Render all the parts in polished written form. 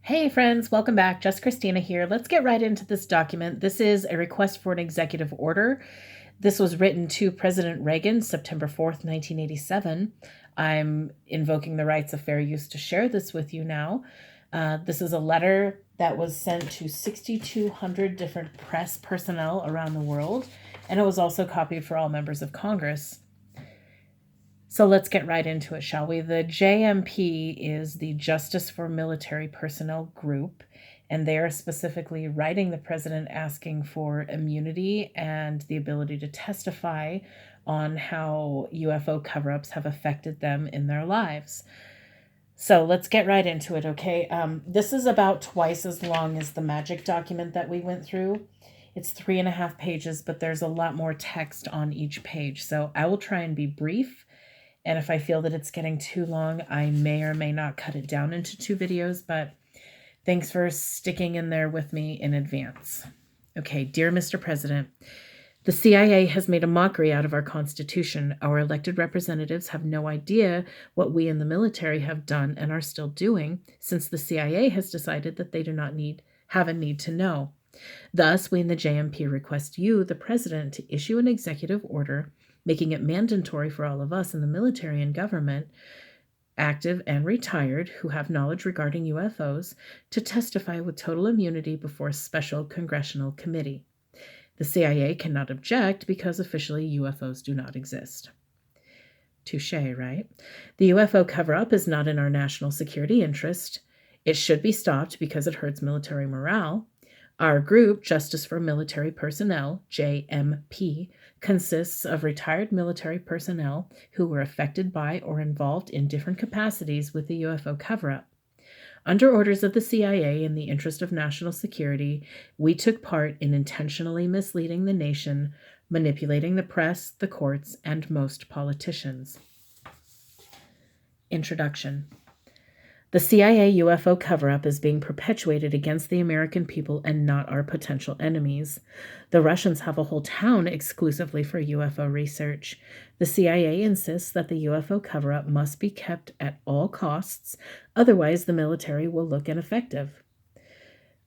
Hey friends, welcome back. Just Christina here. Let's get right into this document. This is a request for an executive order. This was written to President Reagan, September 4th, 1987. I'm invoking the rights of fair use to share this with you now. This is a letter that was sent to 6,200 different press personnel around the world, and it was also copied for all members of Congress. So let's get right into it, shall we? The JMP is the Justice for Military Personnel group, and they are specifically writing the president asking for immunity and the ability to testify on how UFO cover-ups have affected them in their lives. So let's get right into it, okay? This is about twice as long as the magic document that we went through. It's 3.5 pages, but there's a lot more text on each page. So I will try and be brief. And if I feel that it's getting too long, I may or may not cut it down into 2 videos, but thanks for sticking in there with me in advance. Okay, dear Mr. President, the CIA has made a mockery out of our Constitution. Our elected representatives have no idea what we in the military have done and are still doing, since the CIA has decided that they do not have a need to know. Thus, we in the JMP request you, the President, to issue an executive order making it mandatory for all of us in the military and government, active and retired, who have knowledge regarding UFOs, to testify with total immunity before a special congressional committee. The CIA cannot object because officially UFOs do not exist. Touché, right? The UFO cover-up is not in our national security interest. It should be stopped because it hurts military morale. Our group, Justice for Military Personnel, JMP, consists of retired military personnel who were affected by or involved in different capacities with the UFO cover-up. Under orders of the CIA in the interest of national security, we took part in intentionally misleading the nation, manipulating the press, the courts, and most politicians. Introduction. The CIA UFO cover-up is being perpetuated against the American people and not our potential enemies. The Russians have a whole town exclusively for UFO research. The CIA insists that the UFO cover-up must be kept at all costs, otherwise the military will look ineffective.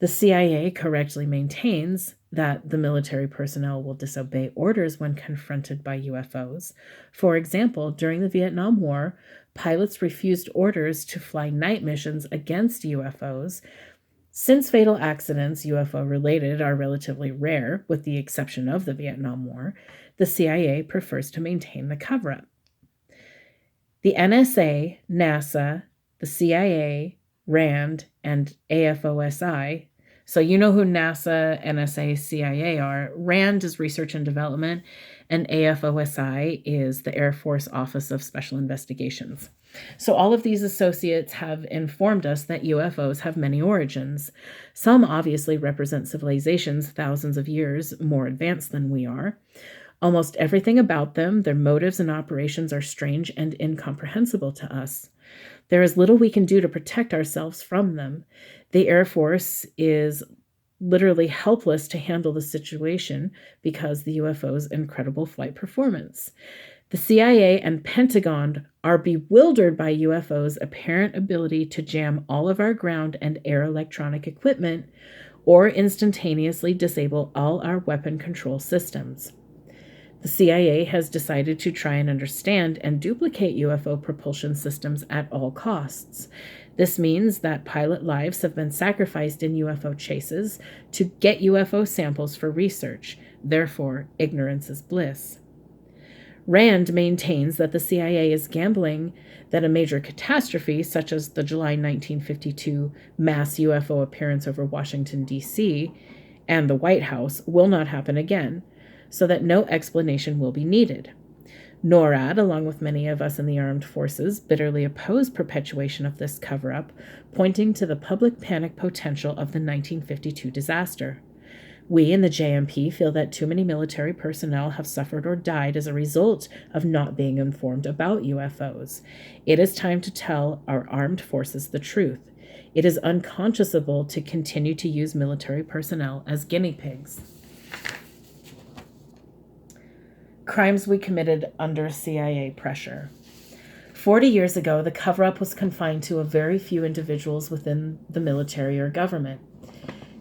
The CIA correctly maintains that the military personnel will disobey orders when confronted by UFOs. For example, during the Vietnam War, pilots refused orders to fly night missions against UFOs. Since fatal accidents, UFO-related, are relatively rare, with the exception of the Vietnam War, the CIA prefers to maintain the cover-up. The NSA, NASA, the CIA, RAND, and AFOSI. So you know who NASA, NSA, CIA are. RAND is Research and Development, and AFOSI is the Air Force Office of Special Investigations. So all of these associates have informed us that UFOs have many origins. Some obviously represent civilizations thousands of years more advanced than we are. Almost everything about them, their motives and operations, are strange and incomprehensible to us. There is little we can do to protect ourselves from them. The Air Force is literally helpless to handle the situation because the UFO's incredible flight performance. The CIA and Pentagon are bewildered by UFO's apparent ability to jam all of our ground and air electronic equipment or instantaneously disable all our weapon control systems. The CIA has decided to try and understand and duplicate UFO propulsion systems at all costs. This means that pilot lives have been sacrificed in UFO chases to get UFO samples for research. Therefore, ignorance is bliss. RAND maintains that the CIA is gambling that a major catastrophe, such as the July 1952 mass UFO appearance over Washington, D.C., and the White House, will not happen again, so that no explanation will be needed. NORAD, along with many of us in the armed forces, bitterly oppose perpetuation of this cover-up, pointing to the public panic potential of the 1952 disaster. We in the JMP feel that too many military personnel have suffered or died as a result of not being informed about UFOs. It is time to tell our armed forces the truth. It is unconscionable to continue to use military personnel as guinea pigs. Crimes we committed under CIA pressure. 40 years ago, the cover-up was confined to a very few individuals within the military or government.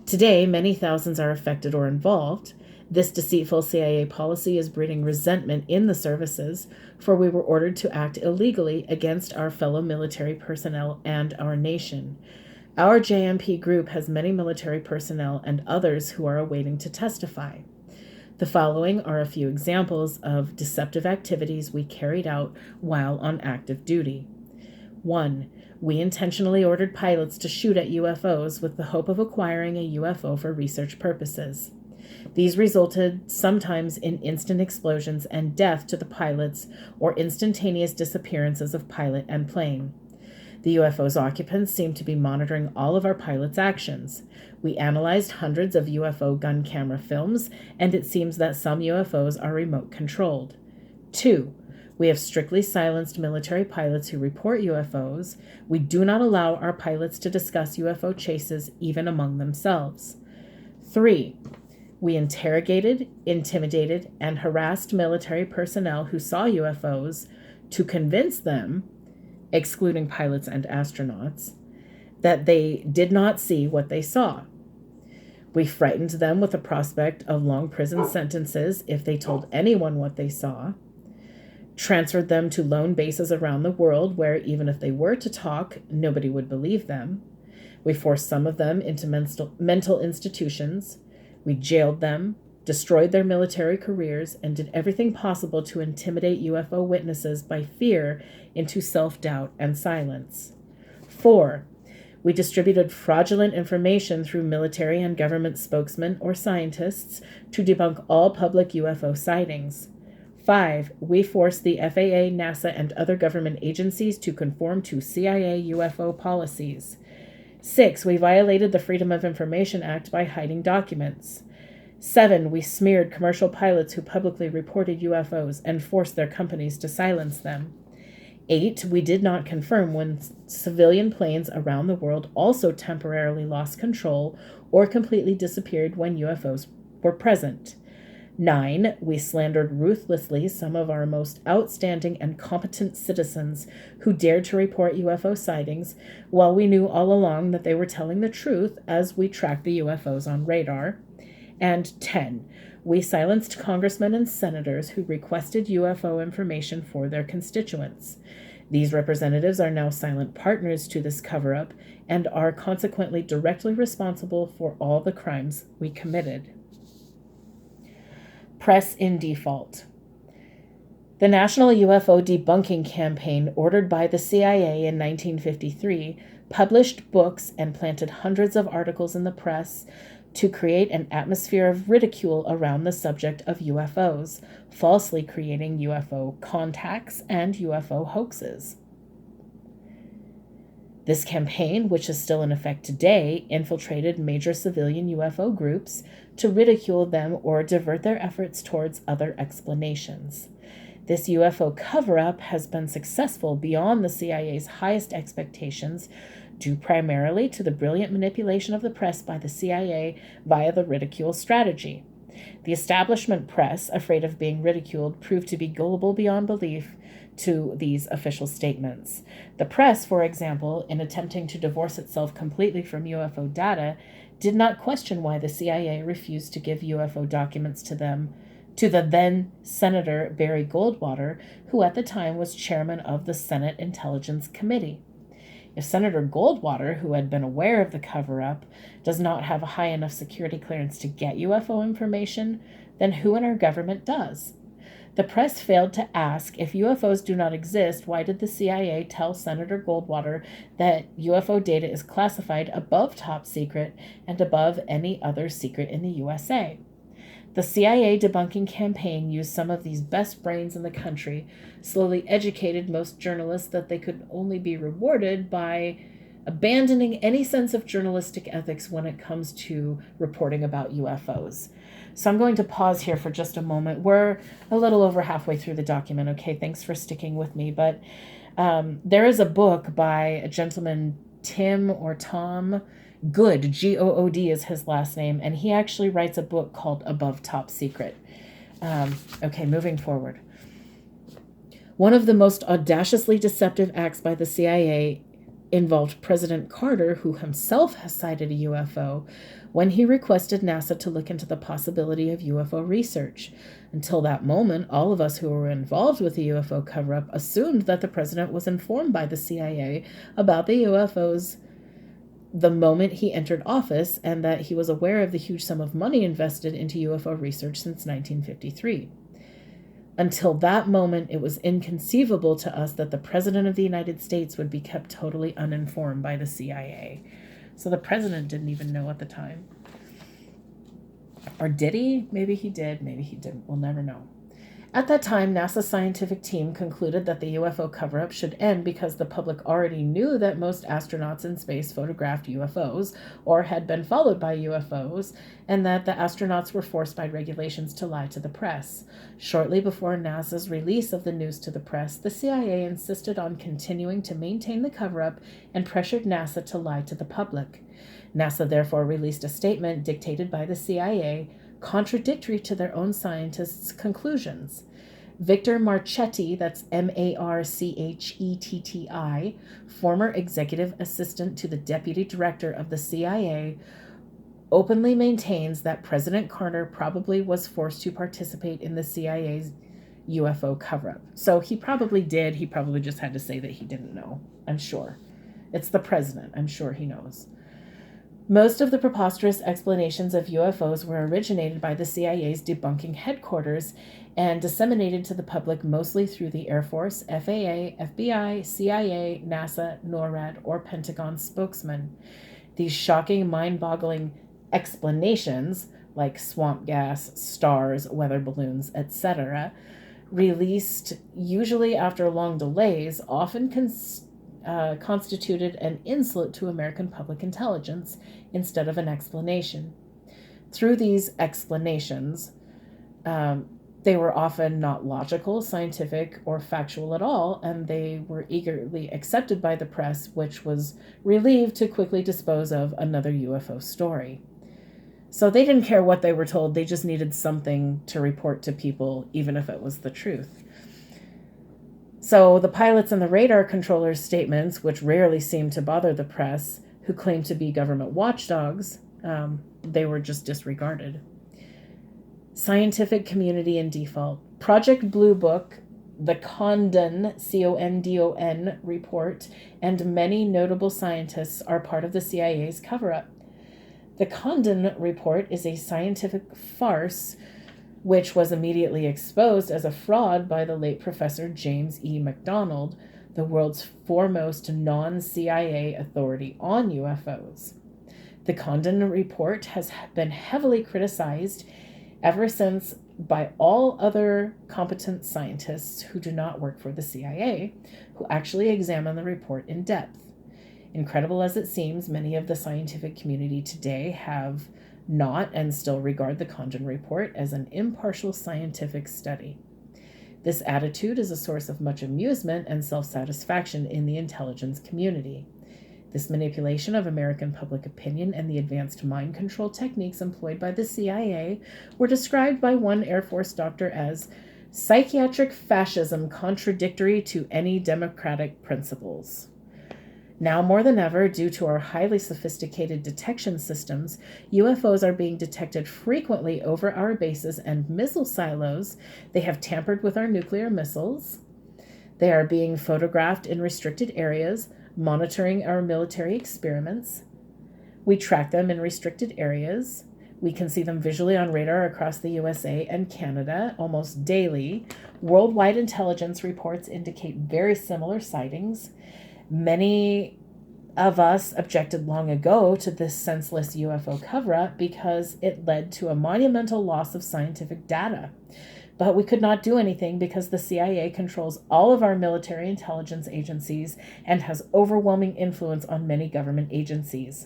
Today, many thousands are affected or involved. This deceitful CIA policy is breeding resentment in the services, for we were ordered to act illegally against our fellow military personnel and our nation. Our JMP group has many military personnel and others who are awaiting to testify. The following are a few examples of deceptive activities we carried out while on active duty. 1. We intentionally ordered pilots to shoot at UFOs with the hope of acquiring a UFO for research purposes. These resulted sometimes in instant explosions and death to the pilots or instantaneous disappearances of pilot and plane. The UFO's occupants seemed to be monitoring all of our pilots' actions. We analyzed hundreds of UFO gun camera films, and it seems that some UFOs are remote controlled. 2. We have strictly silenced military pilots who report UFOs. We do not allow our pilots to discuss UFO chases even among themselves. 3. We interrogated, intimidated, and harassed military personnel who saw UFOs to convince them, excluding pilots and astronauts, that they did not see what they saw. We frightened them with the prospect of long prison sentences if they told anyone what they saw, transferred them to lone bases around the world where, even if they were to talk, nobody would believe them. We forced some of them into mental institutions. We jailed them, destroyed their military careers, and did everything possible to intimidate UFO witnesses by fear into self-doubt and silence. 4. We distributed fraudulent information through military and government spokesmen or scientists to debunk all public UFO sightings. 5. We forced the FAA, NASA, and other government agencies to conform to CIA UFO policies. 6. We violated the Freedom of Information Act by hiding documents. 7. We smeared commercial pilots who publicly reported UFOs and forced their companies to silence them. 8. We did not confirm when civilian planes around the world also temporarily lost control or completely disappeared when UFOs were present. 9. We slandered ruthlessly some of our most outstanding and competent citizens who dared to report UFO sightings, while we knew all along that they were telling the truth as we tracked the UFOs on radar. And 10. We silenced congressmen and senators who requested UFO information for their constituents. These representatives are now silent partners to this cover-up and are consequently directly responsible for all the crimes we committed. Press in default. The National UFO Debunking Campaign, ordered by the CIA in 1953, published books and planted hundreds of articles in the press to create an atmosphere of ridicule around the subject of UFOs, falsely creating UFO contacts and UFO hoaxes. This campaign, which is still in effect today, infiltrated major civilian UFO groups to ridicule them or divert their efforts towards other explanations. This UFO cover-up has been successful beyond the CIA's highest expectations, due primarily to the brilliant manipulation of the press by the CIA via the ridicule strategy. The establishment press, afraid of being ridiculed, proved to be gullible beyond belief to these official statements. The press, for example, in attempting to divorce itself completely from UFO data, did not question why the CIA refused to give UFO documents to the then Senator Barry Goldwater, who at the time was chairman of the Senate Intelligence Committee. If Senator Goldwater, who had been aware of the cover-up, does not have a high enough security clearance to get UFO information, then who in our government does? The press failed to ask, if UFOs do not exist, why did the CIA tell Senator Goldwater that UFO data is classified above top secret and above any other secret in the USA? The CIA debunking campaign used some of these best brains in the country, slowly educated most journalists that they could only be rewarded by abandoning any sense of journalistic ethics when it comes to reporting about UFOs. So I'm going to pause here for just a moment. We're a little over halfway through the document, okay? Thanks for sticking with me. But there is a book by a gentleman, Tim or Tom Good, G-O-O-D is his last name, and he actually writes a book called Above Top Secret. Okay, moving forward. One of the most audaciously deceptive acts by the CIA involved President Carter, who himself has cited a UFO, when he requested NASA to look into the possibility of UFO research. Until that moment, all of us who were involved with the UFO cover-up assumed that the president was informed by the CIA about the UFOs the moment he entered office, and that he was aware of the huge sum of money invested into UFO research since 1953. Until that moment, it was inconceivable to us that the President of the United States would be kept totally uninformed by the CIA. So the president didn't even know at the time. Or did he? Maybe he did, maybe he didn't. We'll never know. At that time, NASA's scientific team concluded that the UFO cover-up should end because the public already knew that most astronauts in space photographed UFOs or had been followed by UFOs, and that the astronauts were forced by regulations to lie to the press. Shortly before NASA's release of the news to the press, the CIA insisted on continuing to maintain the cover-up and pressured NASA to lie to the public. NASA therefore released a statement dictated by the CIA, contradictory to their own scientists' conclusions. Victor Marchetti, that's Marchetti, former executive assistant to the deputy director of the CIA, openly maintains that President Carter probably was forced to participate in the CIA's UFO cover-up. So he probably did. He probably just had to say that he didn't know. I'm sure. It's the president. I'm sure he knows. Most of the preposterous explanations of UFOs were originated by the CIA's debunking headquarters and disseminated to the public mostly through the Air Force, FAA, FBI, CIA, NASA, NORAD, or Pentagon spokesmen. These shocking, mind-boggling explanations, like swamp gas, stars, weather balloons, etc., released usually after long delays, often constituted an insult to American public intelligence instead of an explanation. Through these explanations, they were often not logical, scientific, or factual at all, and they were eagerly accepted by the press, which was relieved to quickly dispose of another UFO story. So they didn't care what they were told, they just needed something to report to people, even if it was the truth. So the pilots and the radar controllers' statements, which rarely seemed to bother the press, who claimed to be government watchdogs, they were just disregarded. Scientific community in default. Project Blue Book, the Condon, C-O-N-D-O-N report, and many notable scientists are part of the CIA's cover-up. The Condon report is a scientific farce which was immediately exposed as a fraud by the late Professor James E. McDonald, the world's foremost non-CIA authority on UFOs. The Condon report has been heavily criticized ever since by all other competent scientists who do not work for the CIA, who actually examine the report in depth. Incredible as it seems, many of the scientific community today have not and still regard the Condon report as an impartial scientific study. This attitude is a source of much amusement and self-satisfaction in the intelligence community. This manipulation of American public opinion and the advanced mind control techniques employed by the CIA were described by one Air Force doctor as psychiatric fascism contradictory to any democratic principles. Now more than ever, due to our highly sophisticated detection systems, UFOs are being detected frequently over our bases and missile silos. They have tampered with our nuclear missiles. They are being photographed in restricted areas, monitoring our military experiments. We track them in restricted areas. We can see them visually on radar across the USA and Canada almost daily. Worldwide intelligence reports indicate very similar sightings. Many of us objected long ago to this senseless UFO cover-up because it led to a monumental loss of scientific data. But we could not do anything because the CIA controls all of our military intelligence agencies and has overwhelming influence on many government agencies.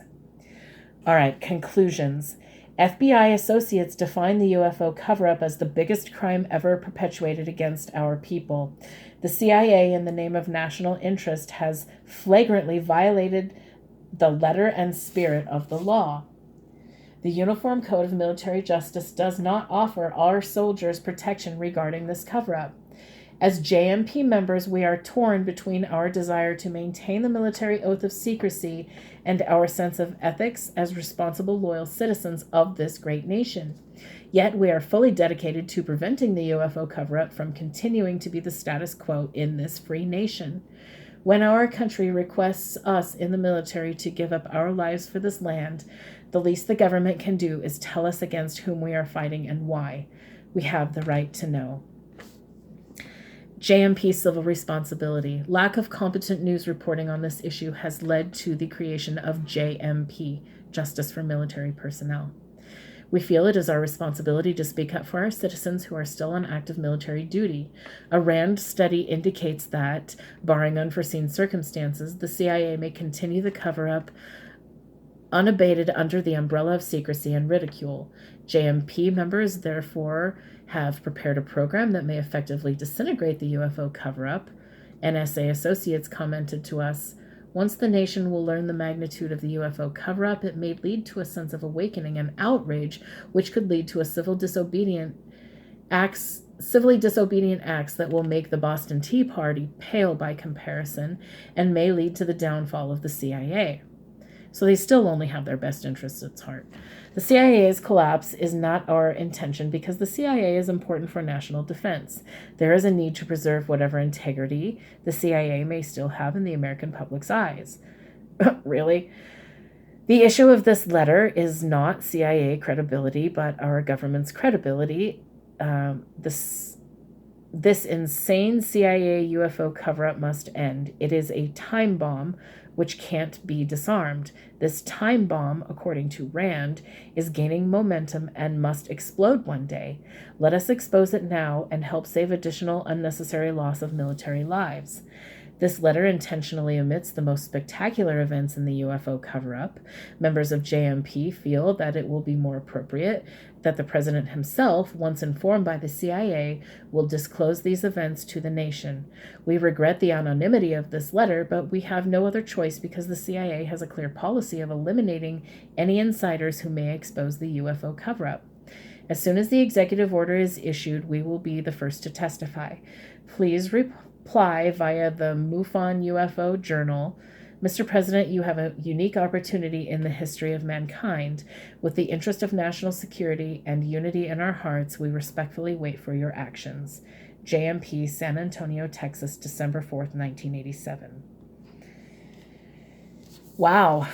All right, conclusions. FBI associates define the UFO cover-up as the biggest crime ever perpetuated against our people. The CIA, in the name of national interest, has flagrantly violated the letter and spirit of the law. The Uniform Code of Military Justice does not offer our soldiers protection regarding this cover-up. As JMP members, we are torn between our desire to maintain the military oath of secrecy and our sense of ethics as responsible, loyal citizens of this great nation. Yet we are fully dedicated to preventing the UFO cover-up from continuing to be the status quo in this free nation. When our country requests us in the military to give up our lives for this land, the least the government can do is tell us against whom we are fighting and why. We have the right to know. JMP civil responsibility. Lack of competent news reporting on this issue has led to the creation of JMP, Justice for Military Personnel. We feel it is our responsibility to speak up for our citizens who are still on active military duty. A RAND study indicates that, barring unforeseen circumstances, the CIA may continue the cover-up unabated under the umbrella of secrecy and ridicule. JMP members, therefore, have prepared a program that may effectively disintegrate the UFO cover-up. NSA associates commented to us, once the nation will learn the magnitude of the UFO cover-up, it may lead to a sense of awakening and outrage, which could lead to a civilly disobedient acts that will make the Boston Tea Party pale by comparison and may lead to the downfall of the CIA. So they still only have their best interests at heart. The CIA's collapse is not our intention because the CIA is important for national defense. There is a need to preserve whatever integrity the CIA may still have in the American public's eyes. Really? The issue of this letter is not CIA credibility, but our government's credibility. This insane CIA UFO cover-up must end. It is a time bomb which can't be disarmed. This time bomb, according to RAND, is gaining momentum and must explode one day. Let us expose it now and help save additional unnecessary loss of military lives. This letter intentionally omits the most spectacular events in the UFO cover-up. Members of JMP feel that it will be more appropriate that the president himself, once informed by the CIA, will disclose these events to the nation. We regret the anonymity of this letter, but we have no other choice because the CIA has a clear policy of eliminating any insiders who may expose the UFO cover-up. As soon as the executive order is issued, we will be the first to testify. Please reply via the MUFON UFO Journal. Mr. President, you have a unique opportunity in the history of mankind. With the interest of national security and unity in our hearts, we respectfully wait for your actions. JMP, San Antonio, Texas, December 4th, 1987. Wow.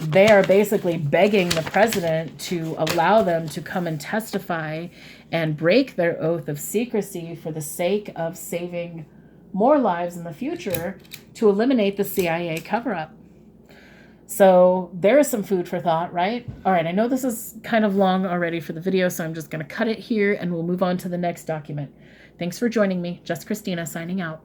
They are basically begging the president to allow them to come and testify and break their oath of secrecy for the sake of saving more lives in the future to eliminate the CIA cover-up. So there is some food for thought, right? All right, I know this is kind of long already for the video, so I'm just going to cut it here and we'll move on to the next document. Thanks for joining me. Just Christina signing out.